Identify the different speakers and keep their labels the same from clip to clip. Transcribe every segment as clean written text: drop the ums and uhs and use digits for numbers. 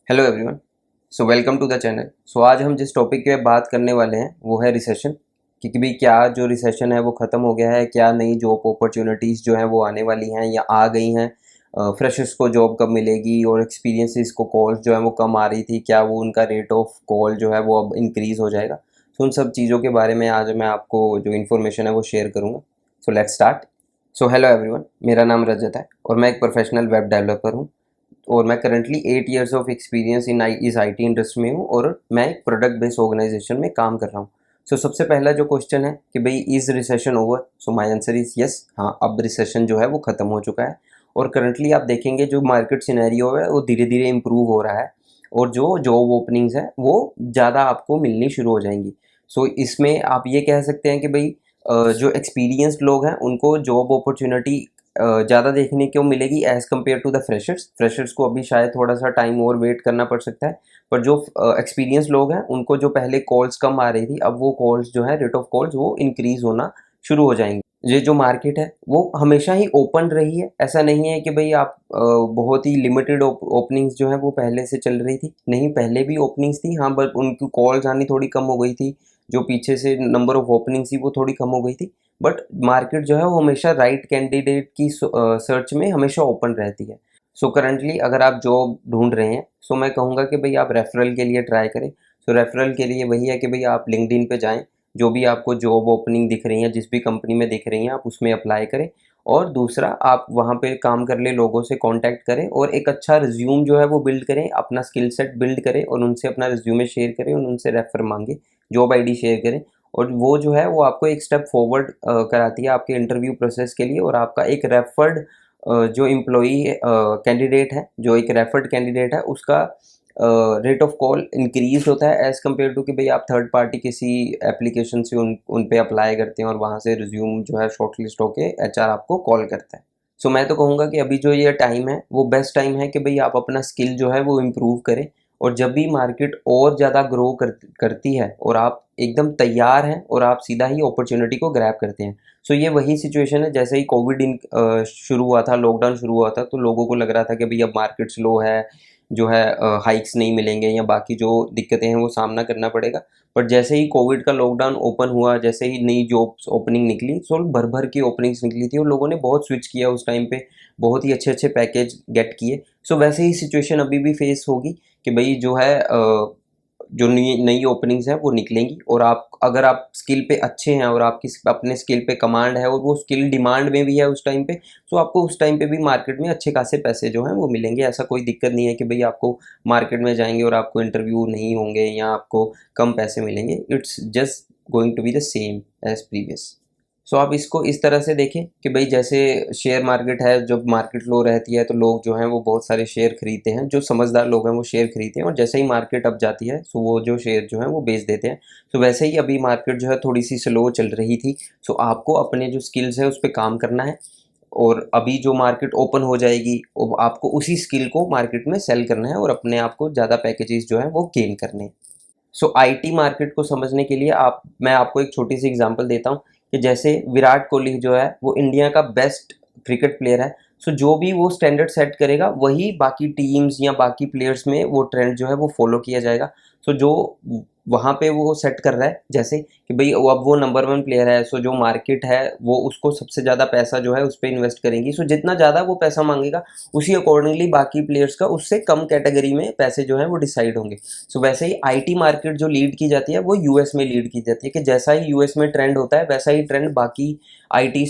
Speaker 1: Hello everyone. So welcome to the channel. So आज हम जिस टॉपिक पे बात करने वाले हैं वो है रिसेशन। क्योंकि भी क्या जो रिसेशन है वो ख़त्म हो गया है, क्या नई जॉब अपॉर्चुनिटीज़ जो हैं वो आने वाली हैं या आ गई हैं, फ्रेशर्स को जॉब कब मिलेगी और एक्सपीरियंसेस को कॉल्स जो है वो कम आ रही थी, क्या वो उनका रेट ऑफ कॉल जो है वो अब इंक्रीज़ हो जाएगा। सो उन सब चीज़ों के बारे में आज मैं आपको जो इन्फॉर्मेशन है वो शेयर करूँगा। So let's start. So hello everyone, मेरा नाम रजत है और मैं एक प्रोफेशनल वेब डेवलपर हूँ और मैं करंटली 8 इयर्स ऑफ एक्सपीरियंस इस आईटी इंडस्ट्री में हूँ और मैं एक प्रोडक्ट बेस्ड ऑर्गेनाइजेशन में काम कर रहा हूँ। सो सबसे पहला जो क्वेश्चन है कि भाई is recession over, so my answer is yes. हाँ, अब रिसेशन जो है वो ख़त्म हो चुका है और करंटली आप देखेंगे जो मार्केट सिनेरियो है वो धीरे धीरे इम्प्रूव हो रहा है और जो जॉब ओपनिंग्स है वो ज़्यादा आपको मिलनी शुरू हो जाएंगी। सो इसमें आप ये कह सकते हैं कि भाई जो एक्सपीरियंस्ड लोग हैं उनको जॉब अपॉर्चुनिटी ज़्यादा देखने को मिलेगी as compare to the freshers को अभी शायद थोड़ा सा टाइम और वेट करना पड़ सकता है। पर जो एक्सपीरियंस लोग हैं उनको जो पहले कॉल्स कम आ रही थी अब वो कॉल्स जो है रेट ऑफ कॉल्स वो इंक्रीज़ होना शुरू हो जाएंगे। ये जो मार्केट है वो हमेशा ही ओपन रही है, ऐसा नहीं है कि भाई आप बहुत ही लिमिटेड ओपनिंग्स जो है वो पहले से चल रही थी। नहीं, पहले भी ओपनिंग्स थी, हाँ, बट उनकी कॉल्स आनी थोड़ी कम हो गई थी। जो पीछे से नंबर ऑफ ओपनिंग्स थी वो थोड़ी कम हो गई थी। बट मार्केट जो है वो हमेशा राइट कैंडिडेट की सर्च में हमेशा ओपन रहती है। सो करंटली अगर आप जॉब ढूंढ रहे हैं सो मैं कहूँगा कि भाई आप रेफरल के लिए ट्राई करें। सो रेफरल के लिए वही है कि भाई आप लिंक्डइन पे जाएं, जो भी आपको जॉब ओपनिंग दिख रही हैं जिस भी कंपनी में दिख रही हैं आप उसमें अप्लाई करें। और दूसरा, आप वहाँ पे काम कर ले लोगों से कांटेक्ट करें और एक अच्छा रिज्यूम जो है वो बिल्ड करें, अपना स्किल सेट बिल्ड करें और उनसे अपना रिज्यूमे शेयर करें और उनसे रेफर मांगे, जॉब आईडी शेयर करें। और वो जो है वो आपको एक स्टेप फॉरवर्ड कराती है आपके इंटरव्यू प्रोसेस के लिए और आपका एक रेफर्ड जो एम्प्लॉई कैंडिडेट है, जो एक रेफर्ड कैंडिडेट है उसका रेट ऑफ कॉल इंक्रीज होता है एज़ कम्पेयर टू कि भाई आप थर्ड पार्टी किसी एप्लीकेशन से उन पे अप्लाई करते हैं और वहाँ से रिज्यूम जो है शॉर्टलिस्ट होके एचआर आपको कॉल करता है। सो मैं तो कहूँगा कि अभी जो ये टाइम है वो बेस्ट टाइम है कि भाई आप अपना स्किल जो है वो इम्प्रूव करें। और जब भी मार्केट और ज़्यादा ग्रो करती है और आप एकदम तैयार हैं और आप सीधा ही अपॉर्चुनिटी को ग्रैब करते हैं। सो ये वही सिचुएशन है जैसे ही कोविड शुरू हुआ था, लॉकडाउन शुरू हुआ था तो लोगों को लग रहा था कि भाई अब मार्केट स्लो है, जो है हाइक्स नहीं मिलेंगे या बाकी जो दिक्कतें हैं वो सामना करना पड़ेगा। पर जैसे ही कोविड का लॉकडाउन ओपन हुआ, जैसे ही नई जॉब्स ओपनिंग निकली, सो भर भर की ओपनिंग्स निकली थी और लोगों ने बहुत स्विच किया उस टाइम पे, बहुत ही अच्छे अच्छे पैकेज गेट किए। सो वैसे ही सिचुएशन अभी भी फेस होगी कि भाई जो है जो नई नई ओपनिंग्स हैं वो निकलेंगी और आप अगर आप स्किल पे अच्छे हैं और आपकी अपने स्किल पे कमांड है और वो स्किल डिमांड में भी है उस टाइम पे, तो आपको उस टाइम पे भी मार्केट में अच्छे खासे पैसे जो हैं वो मिलेंगे। ऐसा कोई दिक्कत नहीं है कि भाई आपको मार्केट में जाएंगे और आपको इंटरव्यू नहीं होंगे या आपको कम पैसे मिलेंगे। It's just going to be the same as previous. So आप इसको इस तरह से देखें कि भाई जैसे शेयर मार्केट है, जब मार्केट लो रहती है तो लोग जो हैं वो बहुत सारे शेयर खरीदते हैं, जो समझदार लोग हैं वो शेयर खरीदते हैं और जैसे ही मार्केट अप जाती है सो वो जो शेयर जो हैं वो बेच देते हैं। सो वैसे ही अभी मार्केट जो है थोड़ी सी स्लो चल रही थी। सो आपको अपने जो स्किल्स है उस पर काम करना है और अभी जो मार्केट ओपन हो जाएगी आपको उसी स्किल को मार्केट में सेल करना है और अपने आप को ज़्यादा पैकेजेस जो हैं वो गेन करने हैं। सो आईटी मार्केट को समझने के लिए आप मैं आपको एक छोटी सी एग्जांपल देता हूँ कि जैसे विराट कोहली जो है वो इंडिया का बेस्ट क्रिकेट प्लेयर है। सो जो भी वो स्टैंडर्ड सेट करेगा वही बाकी टीम्स या बाकी प्लेयर्स में वो ट्रेंड जो है वो फॉलो किया जाएगा। सो जो वहाँ पे वो सेट कर रहा है जैसे कि भाई वो अब वो नंबर वन प्लेयर है, सो जो मार्केट है वो उसको सबसे ज़्यादा पैसा जो है उस पर इन्वेस्ट करेंगी। सो जितना ज़्यादा वो पैसा मांगेगा उसी अकॉर्डिंगली बाकी प्लेयर्स का उससे कम कैटेगरी में पैसे जो है वो डिसाइड होंगे। सो वैसे ही आईटी मार्केट जो लीड की जाती है वो यूएस में लीड की जाती है कि जैसा ही यूएस में ट्रेंड होता है वैसा ही ट्रेंड बाकी आईटी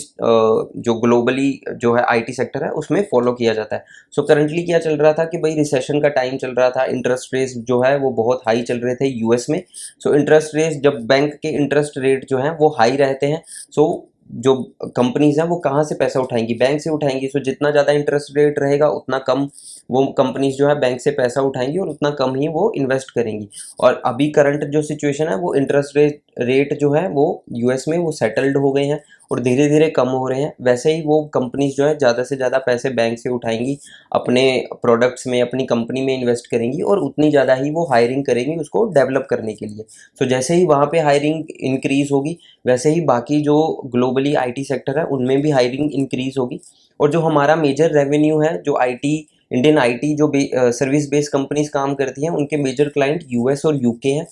Speaker 1: जो ग्लोबली जो है आईटी सेक्टर है उसमें फॉलो किया जाता है। सो करंटली क्या चल रहा था कि भाई रिसेशन का टाइम चल रहा था, इंटरेस्ट रेट जो है वो बहुत हाई चल रहे थे यूएस में। सो इंटरेस्ट रेट, जब बैंक के इंटरेस्ट रेट जो हैं वो हाई रहते हैं, सो जो कंपनीज हैं वो कहाँ से पैसा उठाएंगी, बैंक से उठाएंगी। सो जितना ज़्यादा इंटरेस्ट रेट रहेगा उतना कम वो कंपनीज जो है बैंक से पैसा उठाएंगी और उतना कम ही वो इन्वेस्ट करेंगी। और अभी करंट जो सिचुएशन है वो इंटरेस्ट रेट जो है वो यूएस में वो सेटल्ड हो गए हैं और धीरे धीरे कम हो रहे हैं। वैसे ही वो कंपनीज जो है ज़्यादा से ज़्यादा पैसे बैंक से उठाएंगी, अपने प्रोडक्ट्स में अपनी कंपनी में इन्वेस्ट करेंगी और उतनी ज़्यादा ही वो हायरिंग करेंगी उसको डेवलप करने के लिए। तो जैसे ही वहाँ पे हायरिंग इंक्रीज़ होगी वैसे ही बाकी जो ग्लोबली आईटी सेक्टर है उनमें भी हायरिंग इंक्रीज़ होगी। और जो हमारा मेजर रेवेन्यू है जो आईटी इंडियन आईटी जो सर्विस बेस्ड कंपनीज काम करती हैं उनके मेजर क्लाइंट यूएस और यूके हैं।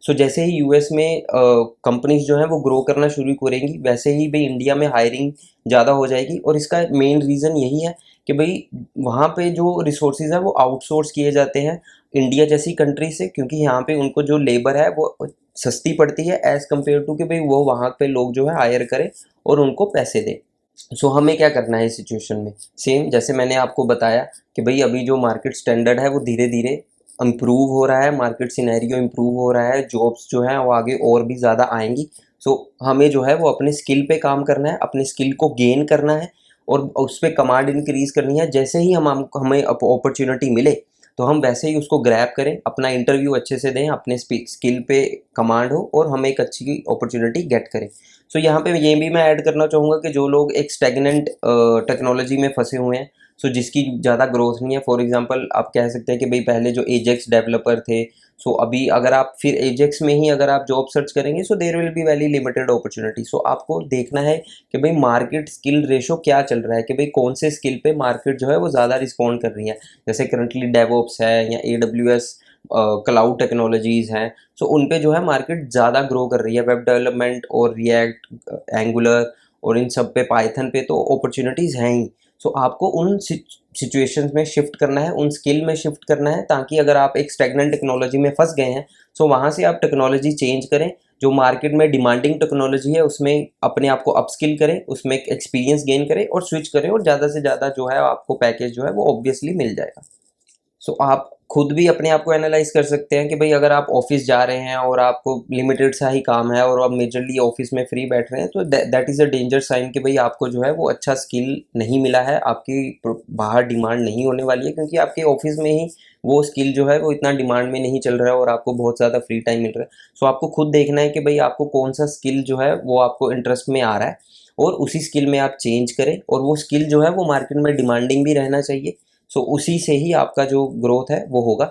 Speaker 1: सो जैसे ही यूएस में कंपनीज जो हैं वो ग्रो करना शुरू करेंगी, वैसे ही भाई इंडिया में हायरिंग ज़्यादा हो जाएगी। और इसका मेन रीज़न यही है कि भाई वहाँ पे जो रिसोर्सेज है वो आउटसोर्स किए जाते हैं इंडिया जैसी कंट्री से, क्योंकि यहाँ पे उनको जो लेबर है वो सस्ती पड़ती है एज़ कम्पेयर टू कि भाई वो वहाँ पे लोग जो है हायर करें और उनको पैसे दें। सो हमें क्या करना है इस सिचुएशन में, सेम जैसे मैंने आपको बताया कि भाई अभी जो मार्केट स्टैंडर्ड है वो धीरे धीरे इम्प्रूव हो रहा है, मार्केट सिनेरियो इम्प्रूव हो रहा है, जॉब्स जो हैं वो आगे और भी ज़्यादा आएंगी। सो हमें जो है वो अपने स्किल पे काम करना है, अपने स्किल को गेन करना है और उस पर कमांड इंक्रीज करनी है। जैसे ही हमें अपॉर्चुनिटी मिले तो हम वैसे ही उसको ग्रैब करें, अपना इंटरव्यू अच्छे से दें, अपने स्किल पे कमांड हो और हम एक अच्छी अपॉर्चुनिटी गेट करें। सो यहाँ पे ये भी मैं ऐड करना चाहूँगा कि जो लोग एक स्टैग्नेंट टेक्नोलॉजी में फंसे हुए हैं, सो जिसकी ज़्यादा ग्रोथ नहीं है, फॉर एग्जांपल आप कह सकते हैं कि भाई पहले जो एजेक्स डेवलपर थे, सो अभी अगर आप फिर एजेक्स में ही अगर आप जॉब सर्च करेंगे so there will be very limited opportunity. So आपको देखना है कि भाई मार्केट स्किल रेशो क्या चल रहा है, कि भाई कौन से स्किल पे मार्केट जो है वो ज़्यादा रिस्पॉन्ड कर रही है। जैसे करंटली डेवऑप्स है या AWS क्लाउड टेक्नोलॉजीज़ हैं, सो उन पे जो है मार्केट ज़्यादा ग्रो कर रही है। वेब डेवलपमेंट और रिएक्ट, एंगुलर और इन सब पे, पाइथन पे तो अपॉर्चुनिटीज़ हैं ही। सो आपको उन सिचुएशंस में शिफ्ट करना है, उन स्किल में शिफ्ट करना है, ताकि अगर आप एक स्टैग्नेंट टेक्नोलॉजी में फंस गए हैं सो वहाँ से आप टेक्नोलॉजी चेंज करें, जो मार्केट में डिमांडिंग टेक्नोलॉजी है उसमें अपने आप को अपस्किल करें, उसमें एक एक्सपीरियंस गेन करें और स्विच करें, और ज़्यादा से ज़्यादा जो है आपको पैकेज जो है वो ऑब्वियसली मिल जाएगा। सो आप खुद भी अपने आप को एनालाइज कर सकते हैं कि भाई अगर आप ऑफिस जा रहे हैं और आपको लिमिटेड सा ही काम है और आप मेजरली ऑफिस में फ्री बैठ रहे हैं, तो that is a danger sign कि भाई आपको जो है वो अच्छा स्किल नहीं मिला है, आपकी बाहर डिमांड नहीं होने वाली है, क्योंकि आपके ऑफिस में ही वो स्किल जो है वो इतना डिमांड में नहीं चल रहा है और आपको बहुत ज़्यादा फ्री टाइम मिल रहा है। सो आपको खुद देखना है कि भाई आपको कौन सा स्किल जो है वो आपको इंटरेस्ट में आ रहा है और उसी स्किल में आप चेंज करें, और वो स्किल जो है वो मार्केट में डिमांडिंग भी रहना चाहिए। सो उसी से ही आपका जो ग्रोथ है वो होगा।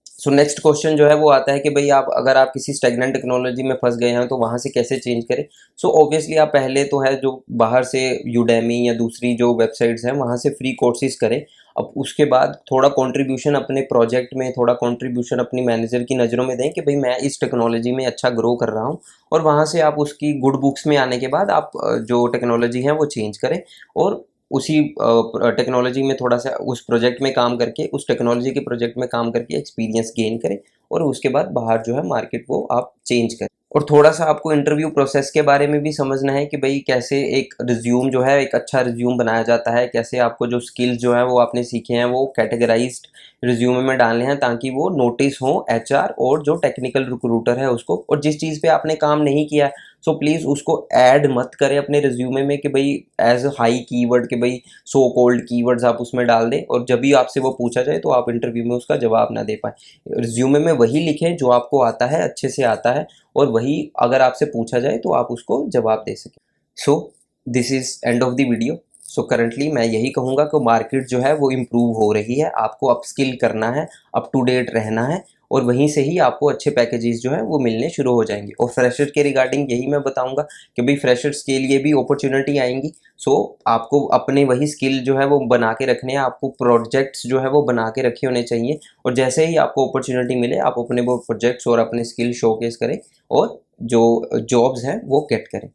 Speaker 1: सो नेक्स्ट क्वेश्चन जो है वो आता है कि भाई आप अगर आप किसी स्टैग्नेंट टेक्नोलॉजी में फंस गए हैं तो वहाँ से कैसे चेंज करें। सो ऑब्वियसली आप पहले तो है जो बाहर से यूडेमी या दूसरी जो वेबसाइट्स हैं वहाँ से फ्री कोर्सेज करें। अब उसके बाद थोड़ा कंट्रीब्यूशन अपने प्रोजेक्ट में, थोड़ा कंट्रीब्यूशन अपनी मैनेजर की नज़रों में दें कि भाई मैं इस टेक्नोलॉजी में अच्छा ग्रो कर रहा हूँ, और वहाँ से आप उसकी गुड बुक्स में आने के बाद आप जो टेक्नोलॉजी है वो चेंज करें और उसी टेक्नोलॉजी में थोड़ा सा उस प्रोजेक्ट में काम करके, उस टेक्नोलॉजी के प्रोजेक्ट में काम करके एक्सपीरियंस गेन करें, और उसके बाद बाहर जो है मार्केट वो आप चेंज करें। और थोड़ा सा आपको इंटरव्यू प्रोसेस के बारे में भी समझना है कि भाई कैसे एक रिज्यूम जो है, एक अच्छा रिज्यूम बनाया जाता है, कैसे आपको जो स्किल्स जो है वो आपने सीखे हैं वो कैटेगराइज्ड रिज्यूमे में डालने हैं ताकि वो नोटिस हो HR और जो टेक्निकल रिक्रूटर है उसको। और जिस चीज़ पे आपने काम नहीं किया सो प्लीज़ उसको ऐड मत करें अपने रिज्यूमे में कि भाई एज हाई कीवर्ड, कि भाई सो कॉल्ड कीवर्ड्स आप उसमें डाल दें और जब भी आपसे वो पूछा जाए तो आप इंटरव्यू में उसका जवाब ना दे पाए। रिज्यूमे में वही लिखें जो आपको आता है, अच्छे से आता है, और वही अगर आपसे पूछा जाए तो आप उसको जवाब दे सकें। So this is end of the video. So currently मैं यही कहूँगा कि मार्केट जो है वो इम्प्रूव हो रही है, आपको अपस्किल करना है, अप टू डेट रहना है, और वहीं से ही आपको अच्छे पैकेजेस जो हैं वो मिलने शुरू हो जाएंगे। और फ्रेशर के रिगार्डिंग यही मैं बताऊंगा कि भाई फ्रेशर्स के लिए भी अपॉर्चुनिटी आएंगी। सो आपको अपने वही स्किल जो है वो बना के रखने हैं, आपको प्रोजेक्ट्स जो है वो बना के रखे होने चाहिए, और जैसे ही आपको अपॉर्चुनिटी मिले आप अपने वो प्रोजेक्ट्स और अपने स्किल शोकेस करें और जो जॉब्स हैं वो गेट करें।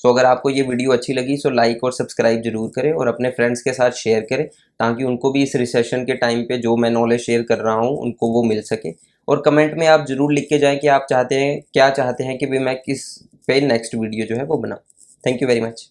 Speaker 1: सो अगर आपको ये वीडियो अच्छी लगी सो लाइक और सब्सक्राइब जरूर करें और अपने फ्रेंड्स के साथ शेयर करें, ताकि उनको भी इस रिसेशन के टाइम पे जो मैं नॉलेज शेयर कर रहा हूँ उनको वो मिल सके। और कमेंट में आप ज़रूर लिख के जाएं कि आप चाहते हैं, क्या चाहते हैं कि भाई मैं किस पे नेक्स्ट वीडियो जो है वो बनाऊँ। Thank you very much.